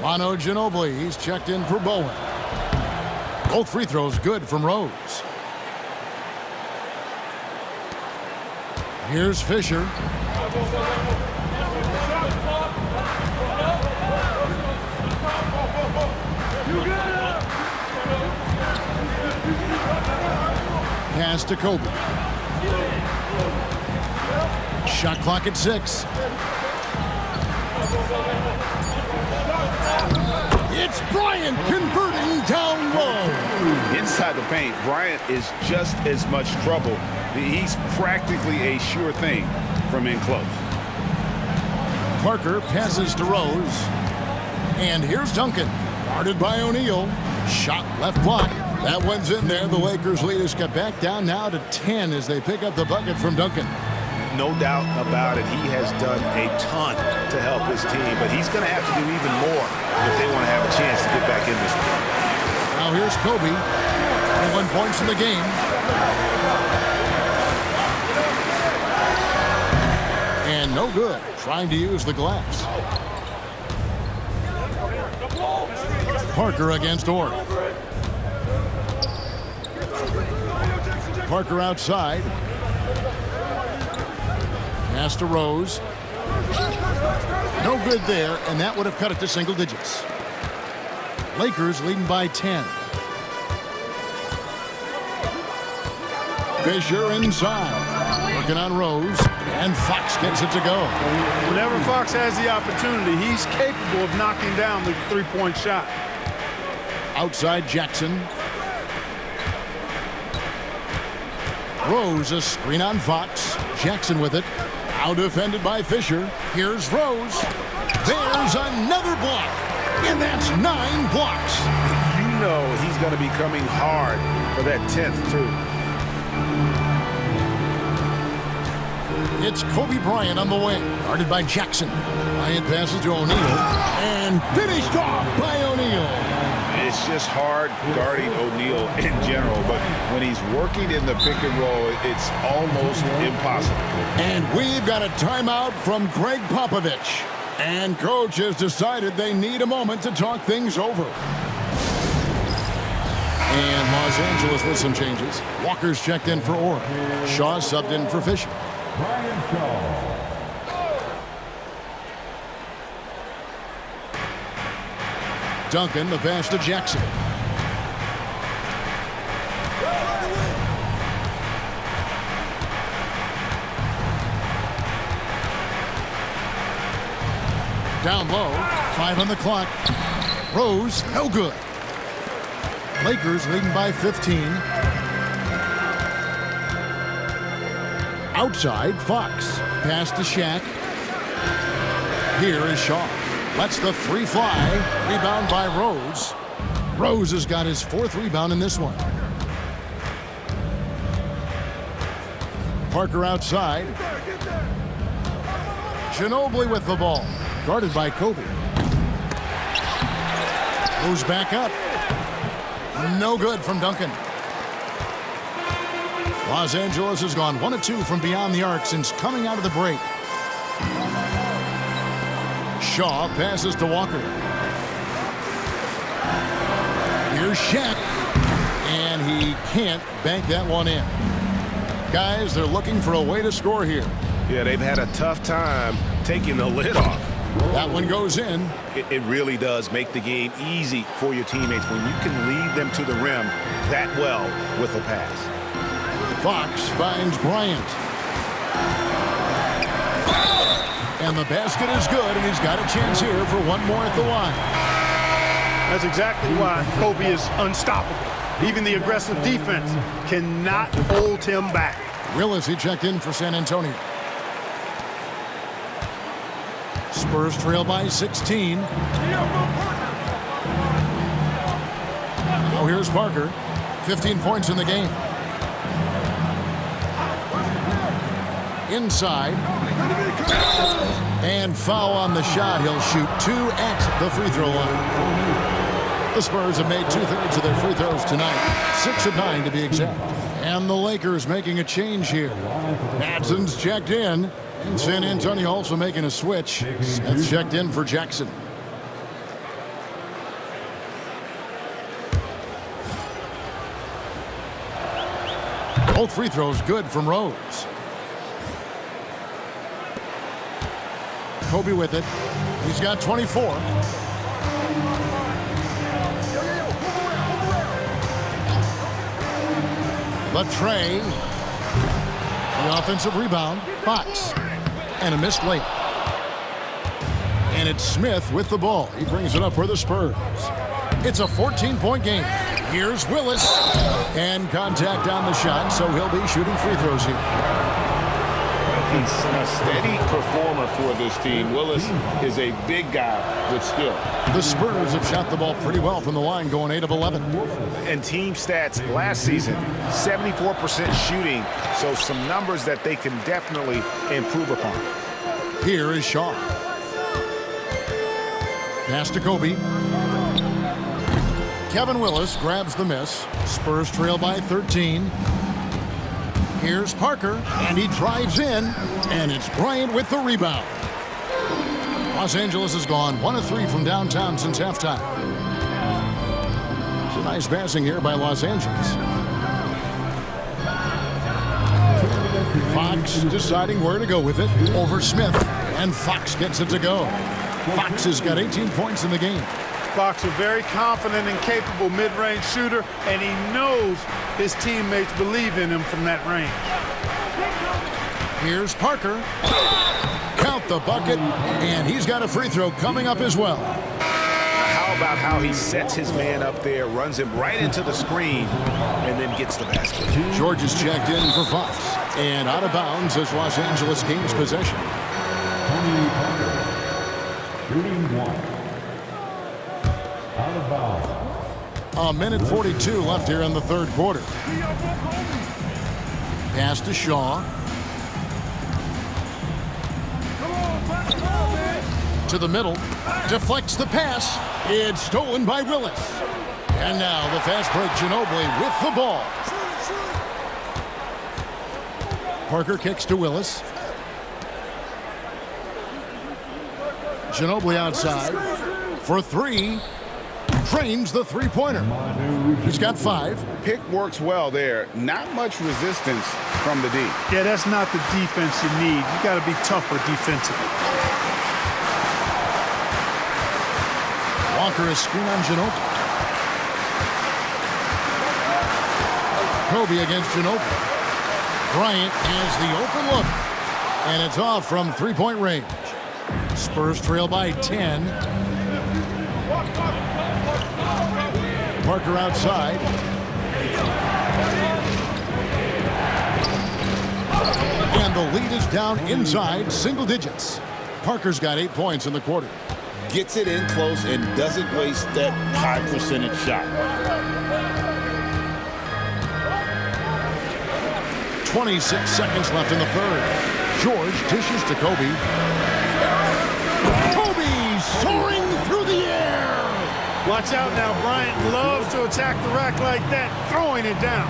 Manu Ginobili, he's checked in for Bowen. Both free throws good from Rose. Here's Fisher. Pass to Kobe. Shot clock at 6. It's Bryant converting down low. Inside the paint, Bryant is just as much trouble. He's practically a sure thing from in close. Parker passes to Rose. And here's Duncan. Guarded by O'Neal. Shot left block. That one's in there. The Lakers lead is cut back down now to 10 as they pick up the bucket from Duncan. No doubt about it. He has done a ton to help his team, but he's going to have to do even more if they want to have a chance to get back in this game. Now here's Kobe. 21 points in the game. And no good. Trying to use the glass. Parker against Orr. Parker outside. Pass to Rose. No good there, and that would have cut it to single digits. Lakers leading by 10. Fisher inside. Working on Rose, and Fox gets it to go. Whenever Fox has the opportunity, he's capable of knocking down the three-point shot. Outside Jackson. Rose, a screen on Fox. Jackson with it. Out defended by Fisher. Here's Rose. There's another block. And that's 9 blocks. You know he's going to be coming hard for that 10th, too. It's Kobe Bryant on the wing. Guarded by Jackson. Bryant passes to O'Neal. And finished off by O'Neal. It's just hard guarding O'Neal in general, but when he's working in the pick and roll, it's almost impossible. And we've got a timeout from Greg Popovich. And coach has decided they need a moment to talk things over. And Los Angeles with some changes. Walker's checked in for Orr. Shaw subbed in for Fisher. Brian Shaw. Duncan, the pass to Jackson. Down low, 5 on the clock. Rose, no good. Lakers leading by 15. Outside, Fox. Pass to Shaq. Here is Shaw. Lets the 3 fly. Rebound by Rose. Rose has got his 4th rebound in this one. Parker outside. Ginobili with the ball. Guarded by Kobe. Goes back up. No good from Duncan. Los Angeles has gone 1 of 2 from beyond the arc since coming out of the break. Shaw passes to Walker. Here's Shaq. And he can't bank that one in. Guys, they're looking for a way to score here. Yeah, they've had a tough time taking the lid off. That one goes in. It really does make the game easy for your teammates when you can lead them to the rim that well with a pass. Fox finds Bryant. And the basket is good, and he's got a chance here for one more at the line. That's exactly why Kobe is unstoppable. Even the aggressive defense cannot hold him back. Willis, he checked in for San Antonio. Spurs trail by 16. Oh, here's Parker. 15 points in the game. Inside. And foul on the shot. He'll shoot 2 at the free throw line. The Spurs have made 2/3 of their free throws tonight, 6 of 9 to be exact. And the Lakers making a change here. Madson's checked in, and San Antonio also making a switch. Smith checked in for Jackson. Both free throws good from Rose. Kobe with it. He's got 24. The tray. The offensive rebound. Fox. And a missed layup. And it's Smith with the ball. He brings it up for the Spurs. It's a 14-point game. Here's Willis. And contact on the shot, so he'll be shooting free throws here. He's a steady performer for this team. Willis is a big guy with skill. The Spurs have shot the ball pretty well from the line, going 8 of 11. And team stats last season, 74% shooting, so some numbers that they can definitely improve upon. Here is Shaw. Pass to Kobe. Kevin Willis grabs the miss. Spurs trail by 13. Here's Parker, and he drives in, and it's Bryant with the rebound. Los Angeles has gone 1 of 3 from downtown since halftime. It's a nice passing here by Los Angeles. Fox deciding where to go with it over Smith, and Fox gets it to go. Fox has got 18 points in the game. Fox, a very confident and capable mid-range shooter, and he knows his teammates believe in him from that range. Here's Parker. Count the bucket, and he's got a free throw coming up as well. How about how he sets his man up there, runs him right into the screen, and then gets the basket. George is checked in for Fox, and out of bounds as Los Angeles gains possession. Tony Parker, shooting 1. Out of bounds. A minute 42 left here in the third quarter. Pass to Shaw. To the middle. Deflects the pass. It's stolen by Willis. And now the fast break Ginobili with the ball. Parker kicks to Willis. Ginobili outside for 3. Trains the three-pointer. He's got 5. Pick works well there. Not much resistance from the D. Yeah, that's not the defense you need. You got to be tougher defensively. Walker is screen on Ginobili. Kobe against Ginobili. Bryant has the open look. And it's off from three-point range. Spurs trail by 10. Parker outside. And the lead is down inside single digits. Parker's got 8 points in the quarter. Gets it in close and doesn't waste that high percentage shot. 26 seconds left in the third. George dishes to Kobe. Kobe soaring through the air. Watch out now. Bryant loves to attack the rack like that, throwing it down.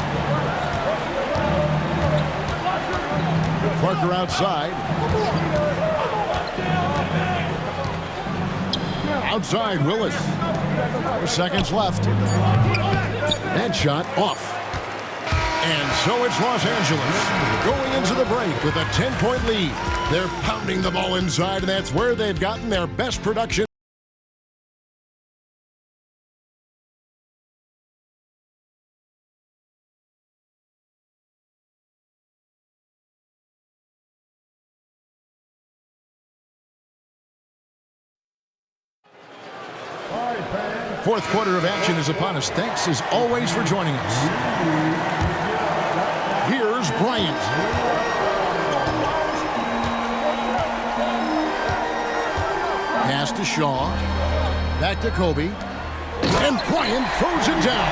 Parker outside. Outside Willis. 4 seconds left. That shot off. And so it's Los Angeles going into the break with a 10-point lead. They're pounding the ball inside, and that's where they've gotten their best production. Fourth quarter of action is upon us. Thanks as always for joining us. Here's Bryant. Pass to Shaw. Back to Kobe. And Bryant throws it down.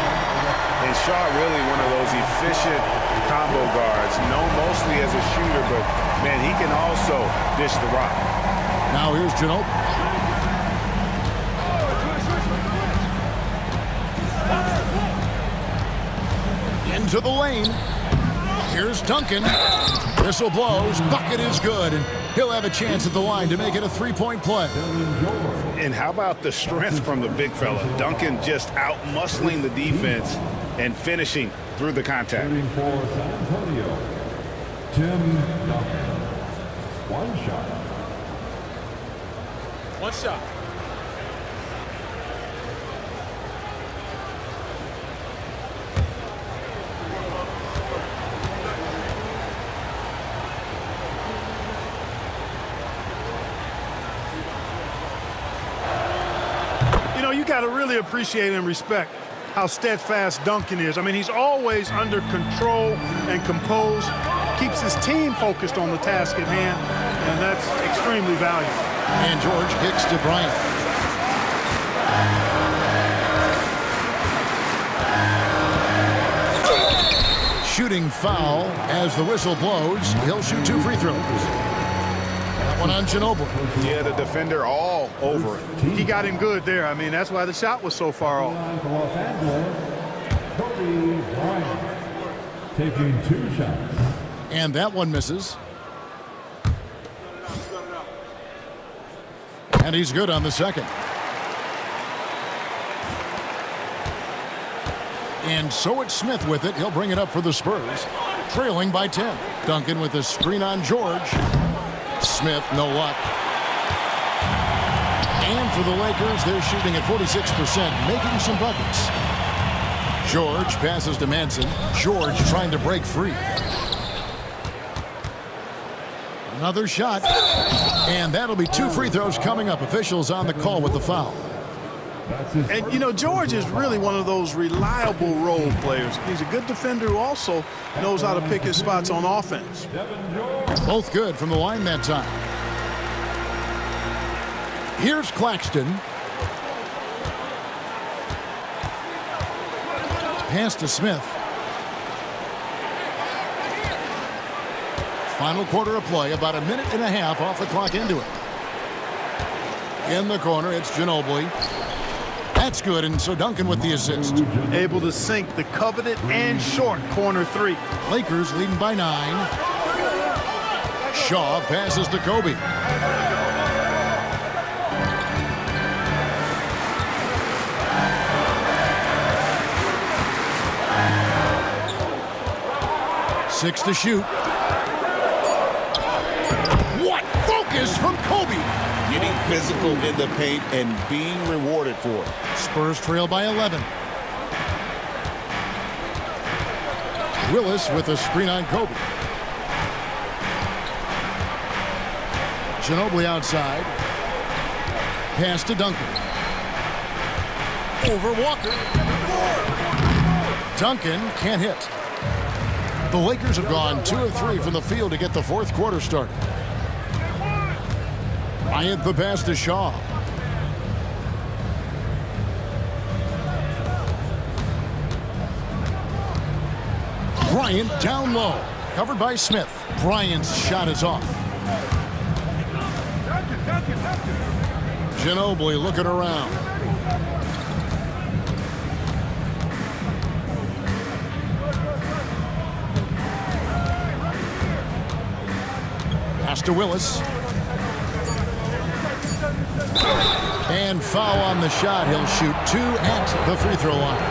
And Shaw really one of those efficient combo guards, known mostly as a shooter, but, man, he can also dish the rock. Now here's Ginobili. into the lane. Here's Duncan. Whistle blows. Bucket is good. And he'll have a chance at the line to make it a three-point play. And how about the strength from the big fella? Duncan just out-muscling the defense and finishing through the contact. Shooting for San Antonio, Tim Duncan. One shot. One shot. You got to really appreciate and respect how steadfast Duncan is. I mean, he's always under control and composed, keeps his team focused on the task at hand, and that's extremely valuable. And George kicks to Bryant. Shooting foul as the whistle blows. He'll shoot 2 free throws. That one on Ginobili. Yeah, the defender all over it. He got him good there. I mean, that's why the shot was so far off. For Los Angeles, Kobe Bryant taking 2 shots. And that one misses. And he's good on the second. And so it's Smith with it. He'll bring it up for the Spurs, trailing by 10. Duncan with a screen on George. Smith, no luck. And for the Lakers, they're shooting at 46%, making some buckets. George passes to Manson. George trying to break free. Another shot. And that'll be 2 free throws coming up. Officials on the call with the foul. And, George is really one of those reliable role players. He's a good defender who also knows how to pick his spots on offense. Both good from the line that time. Here's Claxton. Pass to Smith. Final quarter of play, about a minute and a half off the clock into it. In the corner, it's Ginobili. That's good, and so Duncan with the assist. Able to sink the coveted and short corner 3. Lakers leading by 9. Shaw passes to Kobe. Six to shoot. What focus from Kobe! Getting physical in the paint and being rewarded for it. Spurs trail by 11. Willis with a screen on Kobe. Ginobili outside. Pass to Duncan. Over Walker. Duncan can't hit. The Lakers have gone 2 of 3 from the field to get the fourth quarter started. Bryant the pass to Shaw. Bryant down low. Covered by Smith. Bryant's shot is off. Ginobili looking around. Pass to Willis. And foul on the shot. He'll shoot 2 at the free throw line.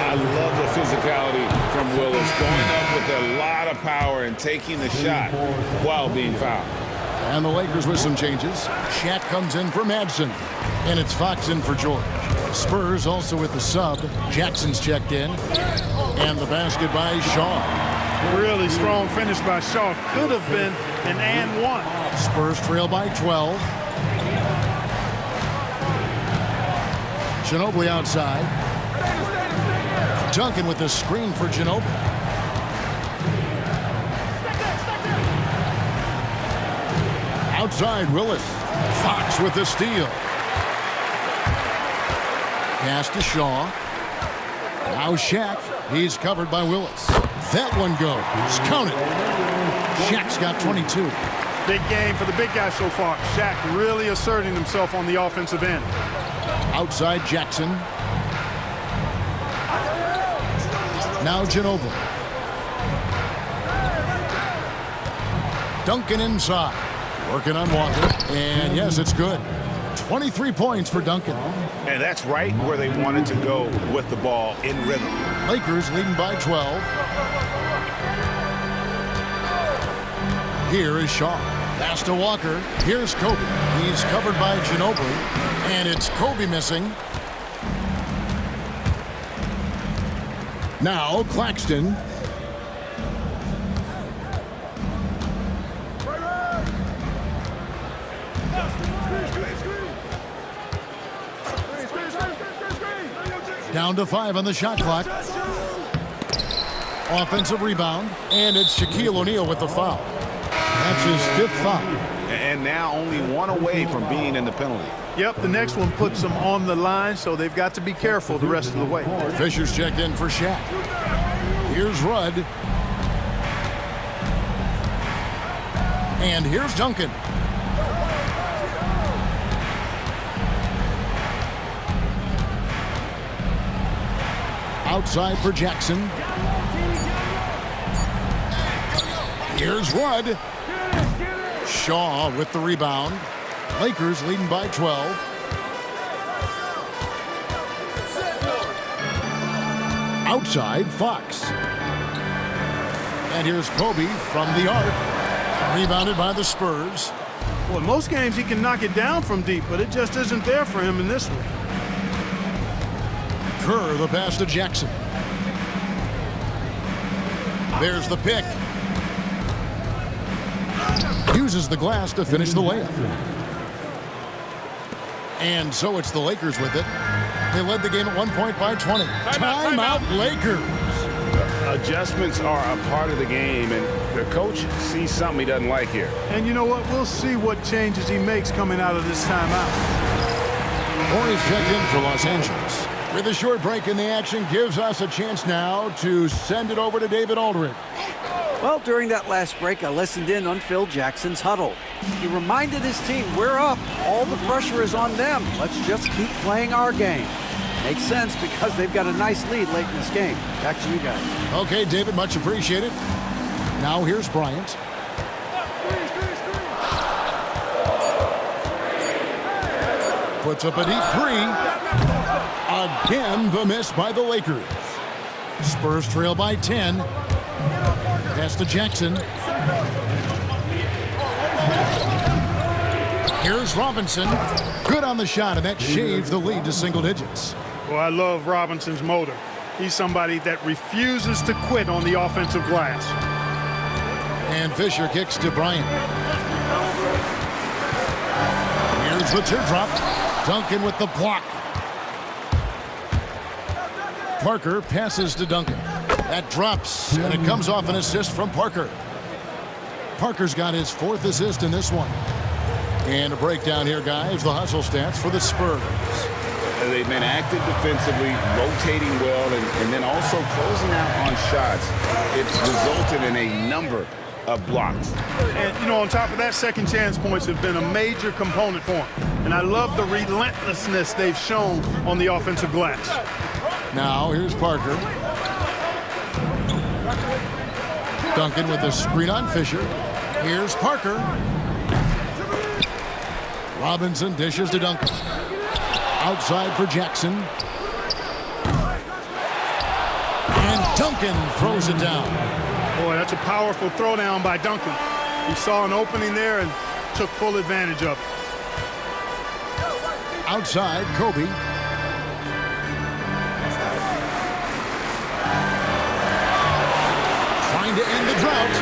I love the physicality from Willis, going up with a lot of power and taking the shot while being fouled. And the Lakers with some changes. Shaq comes in for Madsen. And it's Fox in for George. Spurs also with the sub. Jackson's checked in. And the basket by Shaw. Really strong finish by Shaw. Could have been an and 1. Spurs trail by 12. Ginobili outside. Duncan with the screen for Ginobili. Outside, Willis. Fox with the steal. Pass to Shaw. Now Shaq. He's covered by Willis. That one goes. Count it. Shaq's got 22. Big game for the big guy so far. Shaq really asserting himself on the offensive end. Outside Jackson. Now Ginobili. Duncan inside. Working on Walker. And yes, it's good. 23 points for Duncan. And that's right where they wanted to go with the ball in rhythm. Lakers leading by 12. Here is Shaw. Pass to Walker. Here's Kobe. He's covered by Ginobili. And it's Kobe missing. Now Claxton. Down to 5 on the shot clock. Offensive rebound. And it's Shaquille O'Neal with the foul. That's his 5th foul. And now only one away from being in the penalty. Yep, the next one puts them on the line, so they've got to be careful the rest of the way. Fisher's checked in for Shaq. Here's Rudd. And here's Duncan. Outside for Jackson. Here's Rudd. Shaw with the rebound. Lakers leading by 12. Outside, Fox. And here's Kobe from the arc. Rebounded by the Spurs. Well, in most games he can knock it down from deep, but it just isn't there for him in this one. Kerr, the pass to Jackson. There's the pick. Uses the glass to finish the layup. And so it's the Lakers with it. They led the game at 1 point by 20. Timeout, Lakers. Adjustments are a part of the game, and the coach sees something he doesn't like here. And you know what? We'll see what changes he makes coming out of this timeout. Hornets checked in for Los Angeles. With a short break in the action, gives us a chance now to send it over to David Aldridge. Well, during that last break, I listened in on Phil Jackson's huddle. He reminded his team, we're up. All the pressure is on them. Let's just keep playing our game. Makes sense because they've got a nice lead late in this game. Back to you guys. Okay, David, much appreciated. Now here's Bryant. Puts up a deep 3. Again, the miss by the Lakers. Spurs trail by 10. Pass to Jackson. Here's Robinson. Good on the shot, and that shaves the lead to single digits. Well, I love Robinson's motor. He's somebody that refuses to quit on the offensive glass. And Fisher kicks to Bryant. Here's the teardrop. Duncan with the block. Parker passes to Duncan. That drops, and it comes off an assist from Parker. Parker's got his 4th assist in this one. And a breakdown here, guys. The hustle stats for the Spurs. They've been active defensively, rotating well, and then also closing out on shots. It's resulted in a number of blocks. And, you know, on top of that, second chance points have been a major component for them. And I love the relentlessness they've shown on the offensive glass. Now, here's Parker. Duncan with the screen on Fisher. Here's Parker. Robinson dishes to Duncan. Outside for Jackson. And Duncan throws it down. Boy, that's a powerful throwdown by Duncan. He saw an opening there and took full advantage of it. Outside, Kobe. Trying to end the drought.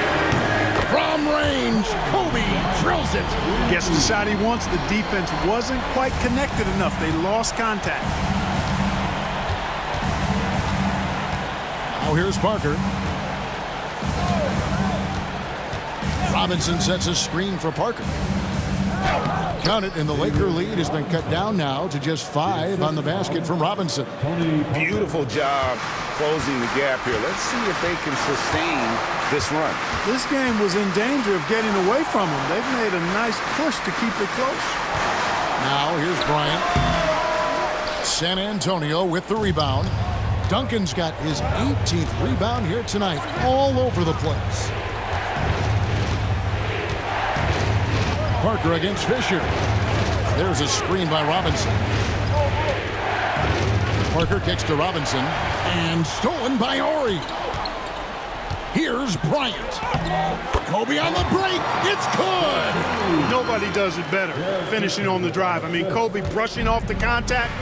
From range, Kobe drills it. Gets the shot he wants. The defense wasn't quite connected enough. They lost contact. Now here's Parker. Robinson sets a screen for Parker. Count it, and the Laker lead has been cut down now to just 5 on the basket from Robinson. Beautiful job closing the gap here. Let's see if they can sustain this run. This game was in danger of getting away from them. They've made a nice push to keep it close. Now here's Bryant. San Antonio with the rebound. Duncan's got his 18th rebound here tonight, all over the place. Parker against Fisher. There's a screen by Robinson. Parker kicks to Robinson, and stolen by Ori. Here's Bryant. Kobe on the break. It's good. Nobody does it better, finishing on the drive. I mean, Kobe brushing off the contact,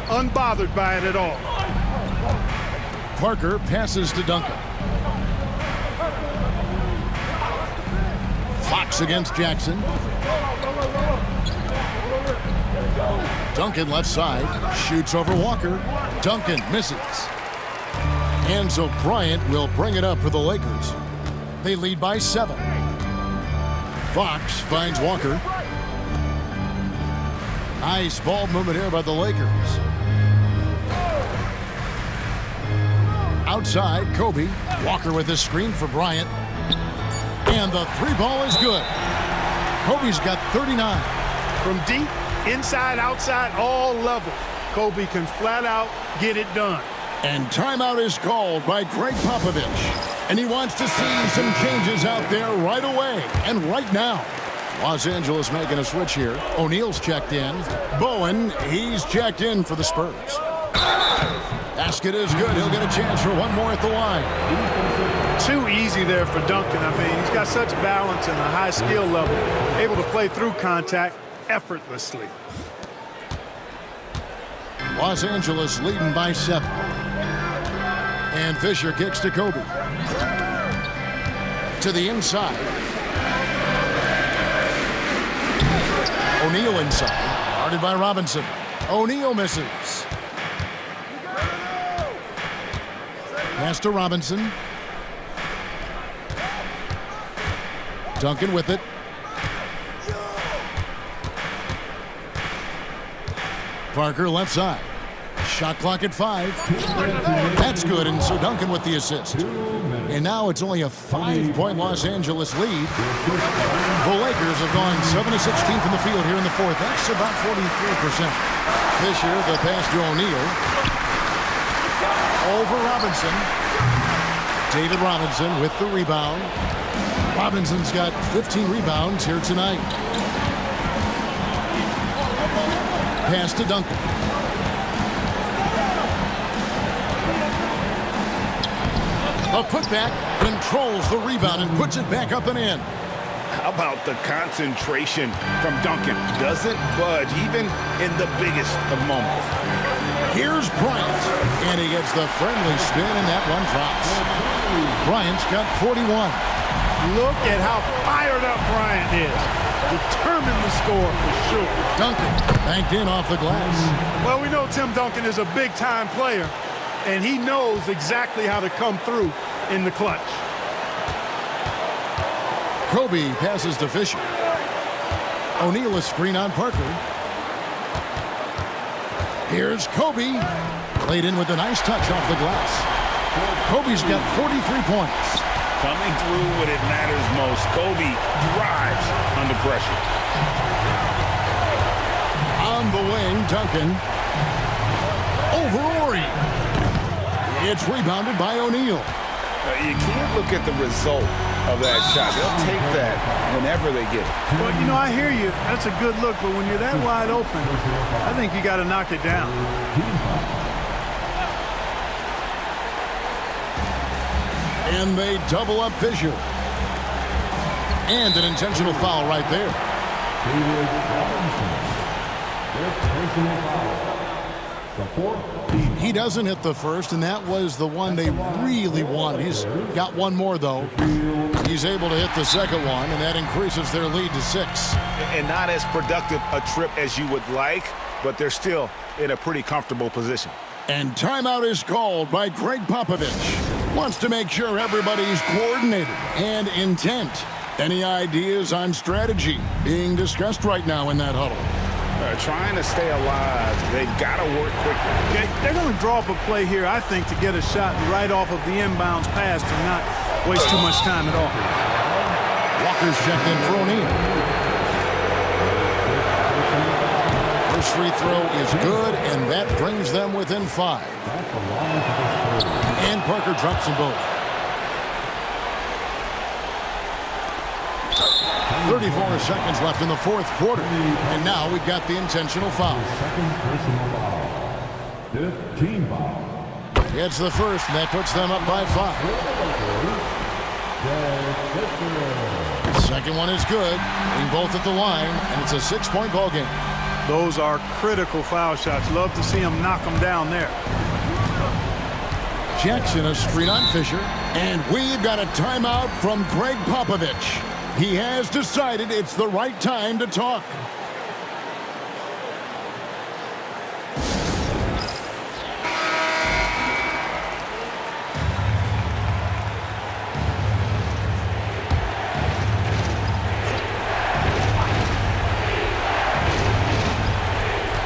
unbothered by it at all. Parker passes to Duncan. Fox against Jackson. Duncan left side, shoots over Walker. Duncan misses. And so Bryant will bring it up for the Lakers. They lead by 7. Fox finds Walker. Nice ball movement here by the Lakers. Outside, Kobe. Walker with his screen for Bryant. And the 3 ball is good. Kobe's got 39. From deep, inside, outside, all levels, Kobe can flat out get it done. And timeout is called by Greg Popovich. And he wants to see some changes out there right away and right now. Los Angeles making a switch here. O'Neal's checked in. Bowen, he's checked in for the Spurs. Basket is good. He'll get a chance for one more at the line. Too easy there for Duncan. I mean, he's got such balance and a high skill level, able to play through contact effortlessly. Los Angeles leading by 7. And Fisher kicks to Kobe. To the inside. O'Neal inside. Guarded by Robinson. O'Neal misses. Pass to Robinson. Duncan with it. Parker left side. Shot clock at 5. That's good, and so Duncan with the assist. And now it's only a 5-point Los Angeles lead. The Lakers have gone 7 of 16 from the field here in the 4th. That's about 43%. Fisher, the pass to O'Neal. Over Robinson. David Robinson with the rebound. Robinson's got 15 rebounds here tonight. Pass to Duncan. A putback, controls the rebound and puts it back up and in. How about the concentration from Duncan? Doesn't budge even in the biggest of moments. Here's Bryant, and he gets the friendly spin, and that one drops. Bryant's got 41. Look at how fired up Bryant is. Determined to score for sure. Duncan banked in off the glass. Well, we know Tim Duncan is a big-time player, and he knows exactly how to come through in the clutch. Kobe passes to Fisher. O'Neal a screen on Parker. Here's Kobe. Played in with a nice touch off the glass. Kobe's got 43 points. Coming through when it matters most. Kobe drives under pressure. On the wing, Duncan. Over Ori. It's rebounded by O'Neal. You can't look at the result of that shot. They'll take that whenever they get it. Well, you know, I hear you. That's a good look, but when you're that wide open, I think you got to knock it down. And they double up Fisher. And an intentional foul right there. He doesn't hit the first, and that was the one they really wanted. He's got one more, though. He's able to hit the second one, and that increases their lead to 6. And not as productive a trip as you would like, but they're still in a pretty comfortable position. And timeout is called by Greg Popovich. Wants to make sure everybody's coordinated and intent. Any ideas on strategy being discussed right now in that huddle? Trying to stay alive. They've got to work quickly. They're going to draw up a play here, I think, to get a shot right off of the inbounds pass and not waste too much time at all. Walker's checked in for O'Neal. First free throw is good, and that brings them within 5. And Parker drops them both. 34 seconds left in the fourth quarter. And now we've got the intentional foul. Second personal foul. 15 foul. It's the first, and that puts them up by 5. Second one is good. Getting both at the line, and it's a 6-point ball game. Those are critical foul shots. Love to see him knock them down there. Jackson a screen on Fisher. And we've got a timeout from Greg Popovich. He has decided it's the right time to talk.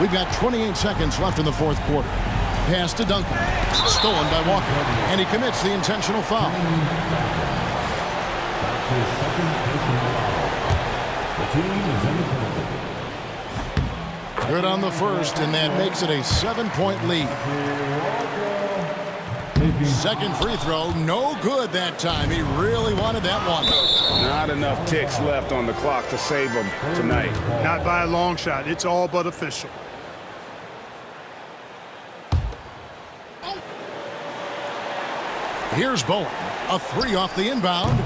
We've got 28 seconds left in the fourth quarter. Pass to Duncan. Stolen by Walker. And he commits the intentional foul. That's his second personal foul. The team is in the penalty. Good on the first, and that makes it a 7-point lead. Second free throw, no good that time. He really wanted that one. Not enough ticks left on the clock to save him tonight. Not by a long shot. It's all but official. Here's Bowen. A 3 off the inbound.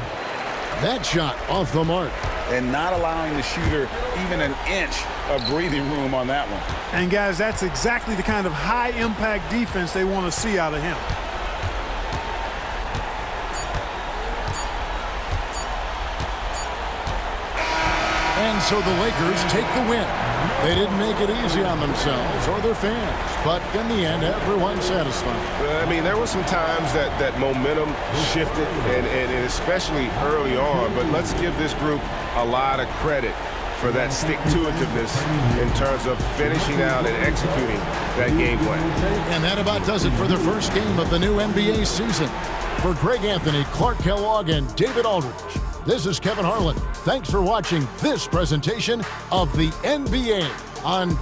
That shot off the mark. And not allowing the shooter even an inch of breathing room on that one. And guys, that's exactly the kind of high-impact defense they want to see out of him. And so the Lakers take the win. They didn't make it easy on themselves or their fans, but in the end, everyone's satisfied. I mean, there were some times that momentum shifted, and especially early on, but let's give this group a lot of credit for that stick-to-itiveness in terms of finishing out and executing that game plan. And that about does it for the first game of the new NBA season. For Greg Anthony, Clark Kellogg, and David Aldridge, this is Kevin Harlan. Thanks for watching this presentation of the NBA on